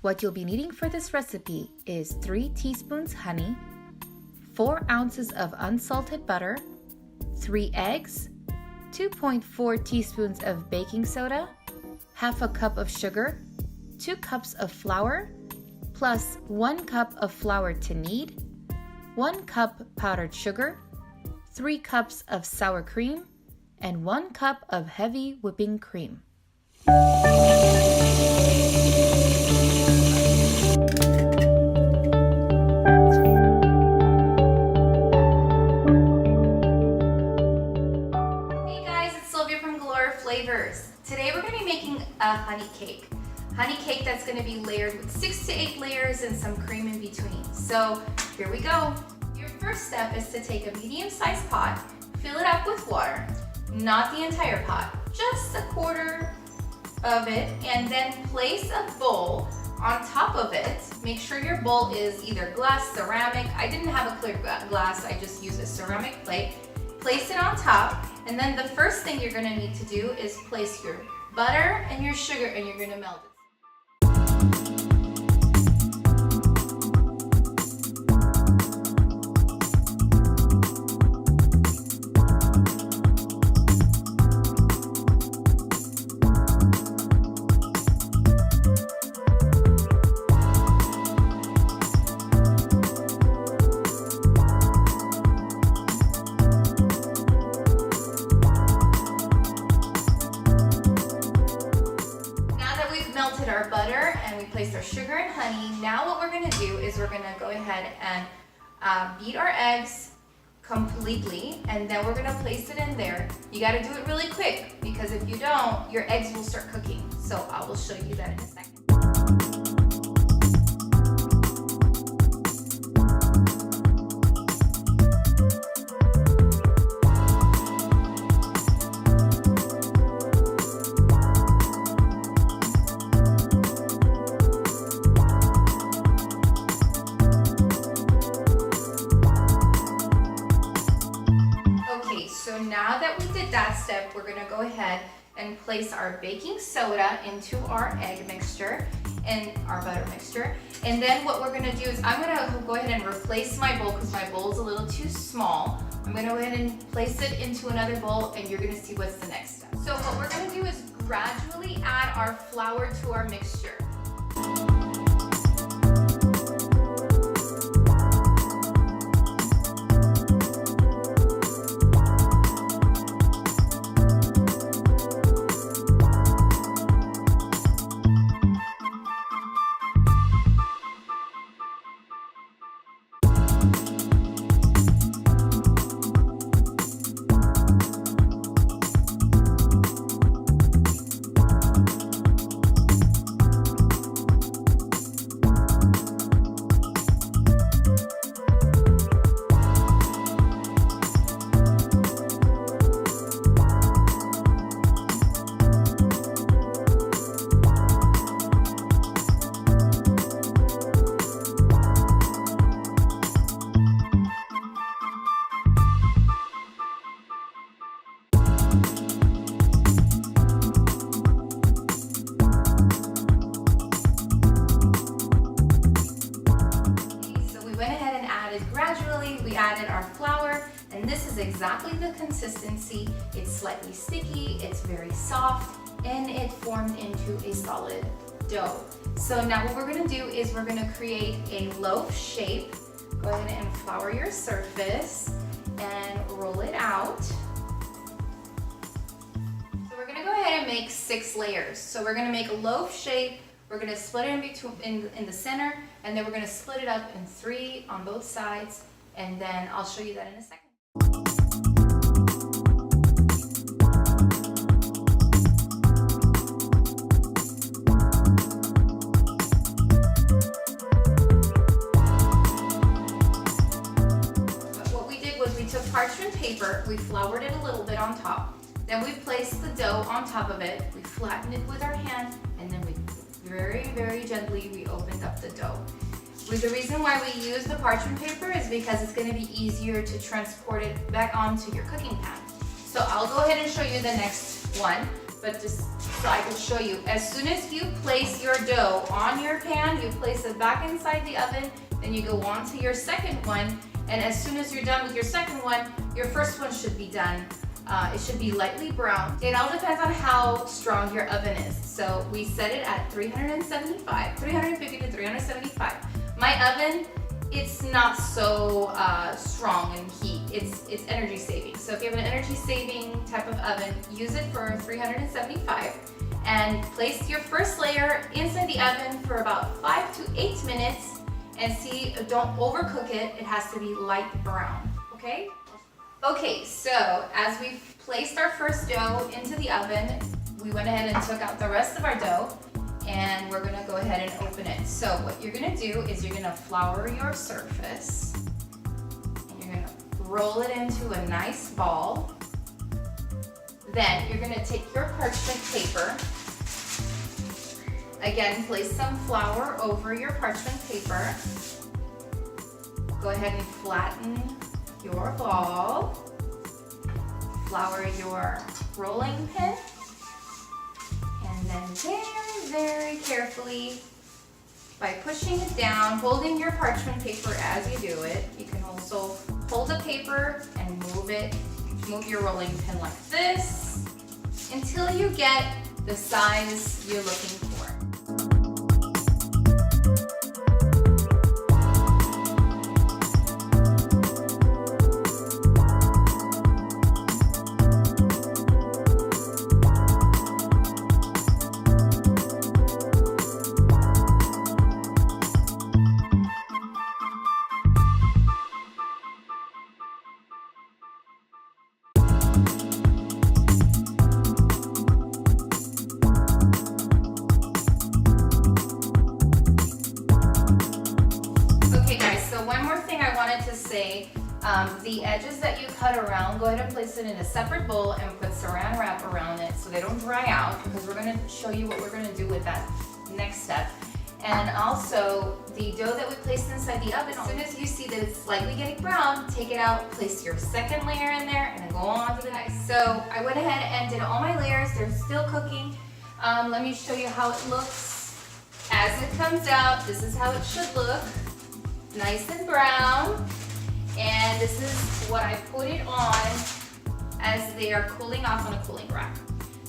What you'll be needing for this recipe is 3 teaspoons honey, 4 ounces of unsalted butter, 3 eggs, 2.4 teaspoons of baking soda, half a cup of sugar, 2 cups of flour, plus 1 cup of flour to knead, 1 cup powdered sugar, 3 cups of sour cream, and 1 cup of heavy whipping cream. Today we're going to be making a honey cake. Honey cake that's going to be layered with 6 to 8 layers and some cream in between. So here we go. Your first step is to take a medium-sized pot, fill it up with water, not the entire pot, just a quarter of it, and then place a bowl on top of it. Make sure your bowl is either glass, ceramic. I didn't have a clear glass, I just used a ceramic plate. Place it on top, and then the first thing you're gonna need to do is place your butter and your sugar, and you're gonna melt it. Melted our butter and we placed our sugar and honey. Now what we're going to do is we're going to go ahead and beat our eggs completely, and then we're going to place it in there. You got to do it really quick, because if you don't, your eggs will start cooking. So I will show you that in a second. So now that we did that step, we're gonna go ahead and place our baking soda into our egg mixture and our butter mixture. And then what we're gonna do is I'm gonna go ahead and replace my bowl, because my bowl is a little too small. I'm gonna go ahead and place it into another bowl, and you're gonna see what's the next step. So what we're gonna do is gradually add our flour to our mixture. Gradually, we added our flour, and this is exactly the consistency. It's slightly sticky, it's very soft, and it formed into a solid dough. So now what we're going to do is we're going to create a loaf shape. Go ahead and flour your surface and roll it out. So we're going to go ahead and make 6 layers. So we're going to make a loaf shape. We're going to split it in between in the center, and then we're going to split it up in 3 on both sides, and then I'll show you that in a second. But what we did was we took parchment paper, we floured it a little bit on top, then we placed the dough on top of it, we flattened it with our hand, and then we very gently we opened up the dough. The reason why we use the parchment paper is because it's going to be easier to transport it back onto your cooking pan. So I'll go ahead and show you the next one, but just so I could show you. As soon as you place your dough on your pan, you place it back inside the oven, then you go on to your second one, and as soon as you're done with your second one, your first one should be done. It should be lightly brown. It all depends on how strong your oven is. So we set it at 350 to 375. My oven, it's not so strong in heat. It's energy saving. So if you have an energy saving type of oven, use it for 375 and place your first layer inside the oven for about 5 to 8 minutes and see, don't overcook it. It has to be light brown, okay? Okay, so as we've placed our first dough into the oven, we went ahead and took out the rest of our dough, and we're gonna go ahead and open it. So what you're gonna do is you're gonna flour your surface, and you're gonna roll it into a nice ball. Then you're gonna take your parchment paper. Again, place some flour over your parchment paper. Go ahead and flatten your ball, flour your rolling pin, and then very, very carefully, by pushing it down, holding your parchment paper as you do it, you can also hold the paper and move your rolling pin like this until you get the size you're looking for. The edges that you cut around, go ahead and place it in a separate bowl and put saran wrap around it so they don't dry out, because we're going to show you what we're going to do with that next step. And also the dough that we placed inside the oven, as soon as you see that it's slightly getting brown, take it out, place your second layer in there, and then go on to the next. So I went ahead and did all my layers. They're still cooking. Let me show you how it looks as it comes out. This is how it should look, nice and brown. And this is what I put it on as they are cooling off on a cooling rack.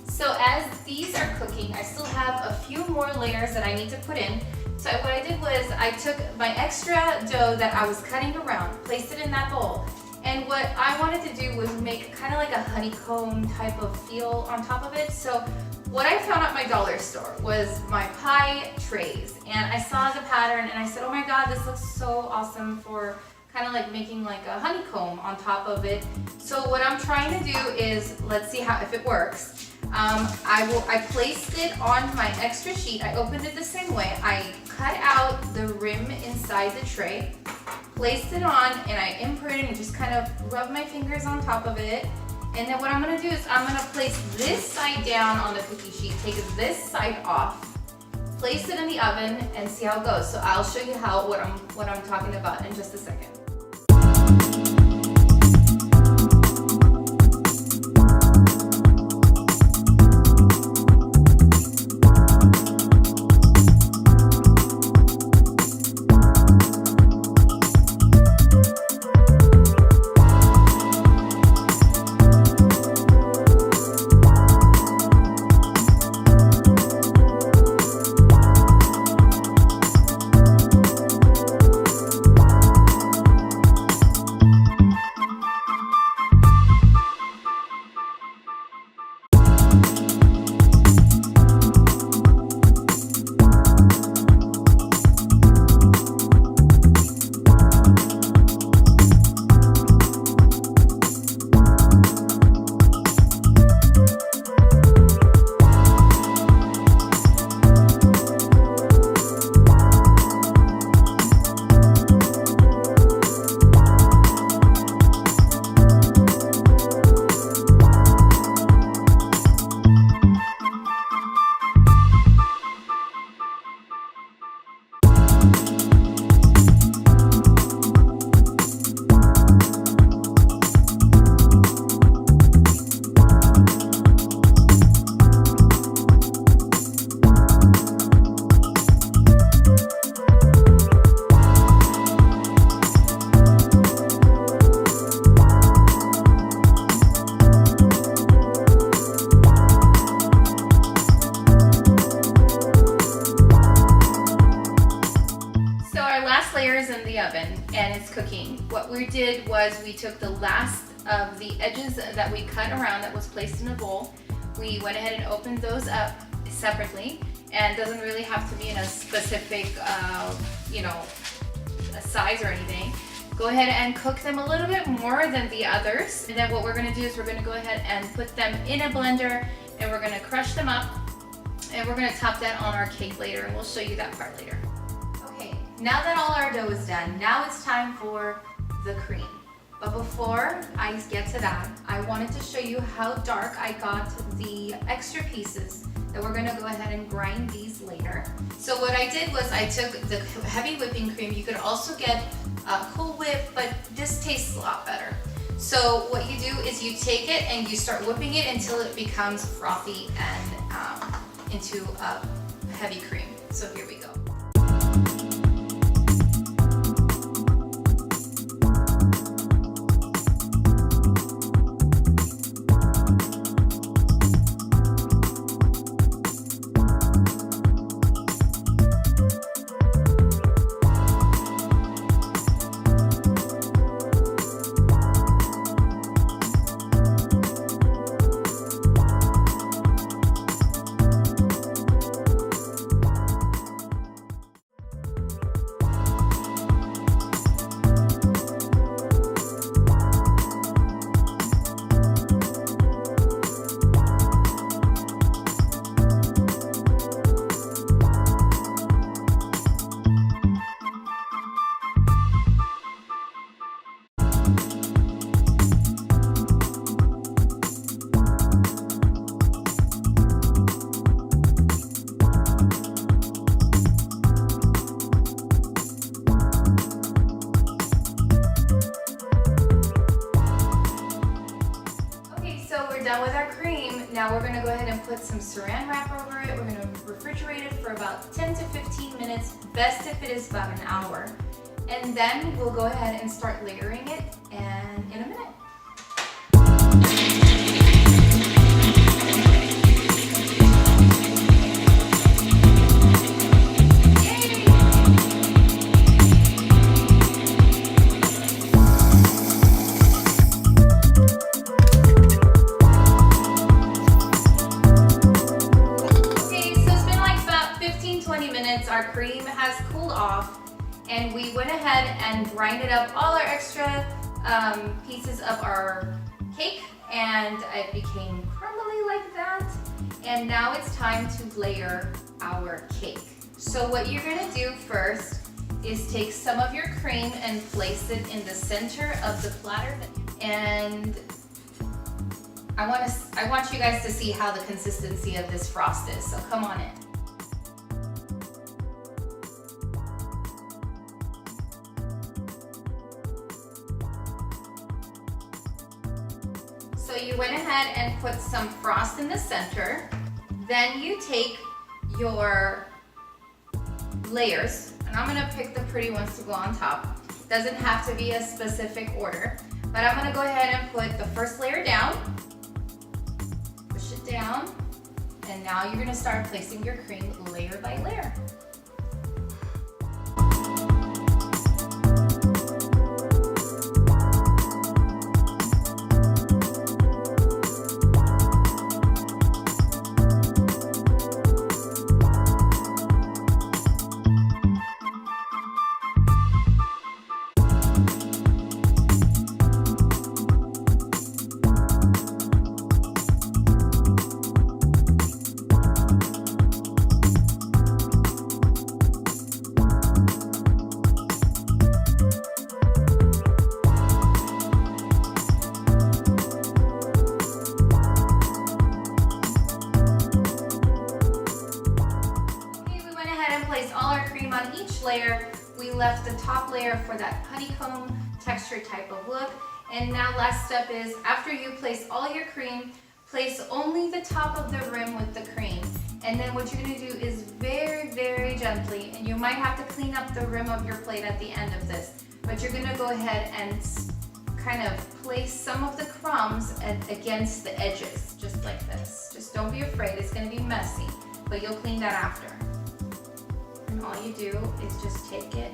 So as these are cooking, I still have a few more layers that I need to put in. So what I did was I took my extra dough that I was cutting around, placed it in that bowl. And what I wanted to do was make kind of like a honeycomb type of feel on top of it. So what I found at my dollar store was my pie trays. And I saw the pattern and I said, oh my God, this looks so awesome for kind of like making like a honeycomb on top of it. So what I'm trying to do is, let's see if it works. I placed it on my extra sheet. I opened it the same way. I cut out the rim inside the tray, placed it on, and I imprinted and just kind of rubbed my fingers on top of it. And then what I'm gonna do is I'm gonna place this side down on the cookie sheet, take this side off, place it in the oven, and see how it goes. So I'll show you what I'm talking about in just a second. last layer is in the oven and it's cooking. What we did was we took the last of the edges that we cut around that was placed in a bowl. We went ahead and opened those up separately, and it doesn't really have to be in a specific, a size or anything. Go ahead and cook them a little bit more than the others. And then what we're gonna do is we're gonna go ahead and put them in a blender and we're gonna crush them up, and we're gonna top that on our cake later, and we'll show you that part later. Okay, now that all our dough is done, now it's time for the cream. But before I get to that, I wanted to show you how dark I got the extra pieces that we're gonna go ahead and grind these later. So what I did was I took the heavy whipping cream. You could also get Cool Whip, but this tastes a lot better. So what you do is you take it and you start whipping it until it becomes frothy and into a heavy cream. So here we go. Done with our cream. Now we're gonna go ahead and put some saran wrap over it. We're gonna refrigerate it for about 10 to 15 minutes, best if it is about an hour. And then we'll go ahead and start layering it and in a minute. Our cream has cooled off, and we went ahead and grinded up all our extra pieces of our cake, and it became crumbly like that. And now it's time to layer our cake. So what you're gonna do first is take some of your cream and place it in the center of the platter, and I want you guys to see how the consistency of this frost is, so come on in. So you went ahead and put some frost in the center. Then you take your layers, and I'm gonna pick the pretty ones to go on top. Doesn't have to be a specific order, but I'm gonna go ahead and put the first layer down, push it down, and now you're gonna start placing your cream layer by layer. On each layer, we left the top layer for that honeycomb texture type of look. And now last step is, after you place all your cream, place only the top of the rim with the cream. And then what you're gonna do is very, very gently, and you might have to clean up the rim of your plate at the end of this, but you're gonna go ahead and kind of place some of the crumbs against the edges, just like this. Just don't be afraid, it's gonna be messy, but you'll clean that after. And all you do is just take it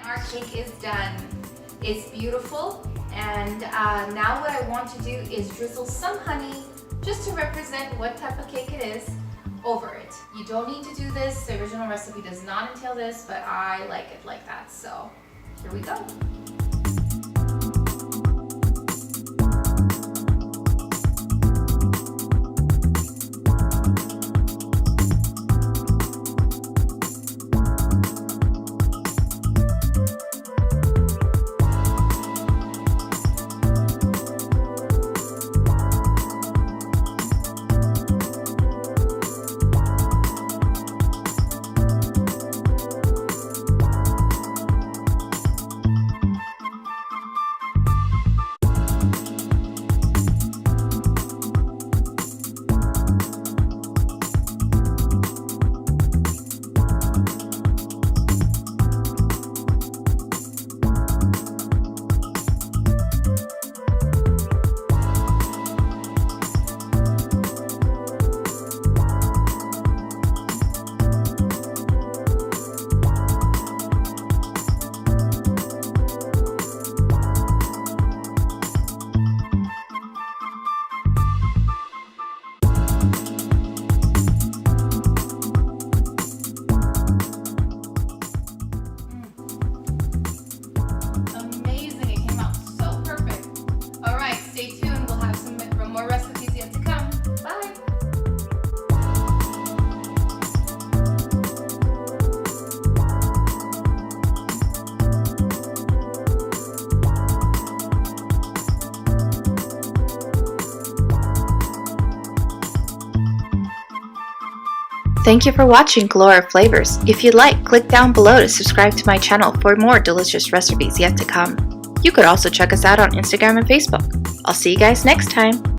Our cake is done. It's beautiful, and now what I want to do is drizzle some honey just to represent what type of cake it is over it. You don't need to do this. The original recipe does not entail this, but I like it like that. So here we go. Thank you for watching Galore Flavors. If you'd like, click down below to subscribe to my channel for more delicious recipes yet to come. You could also check us out on Instagram and Facebook. I'll see you guys next time.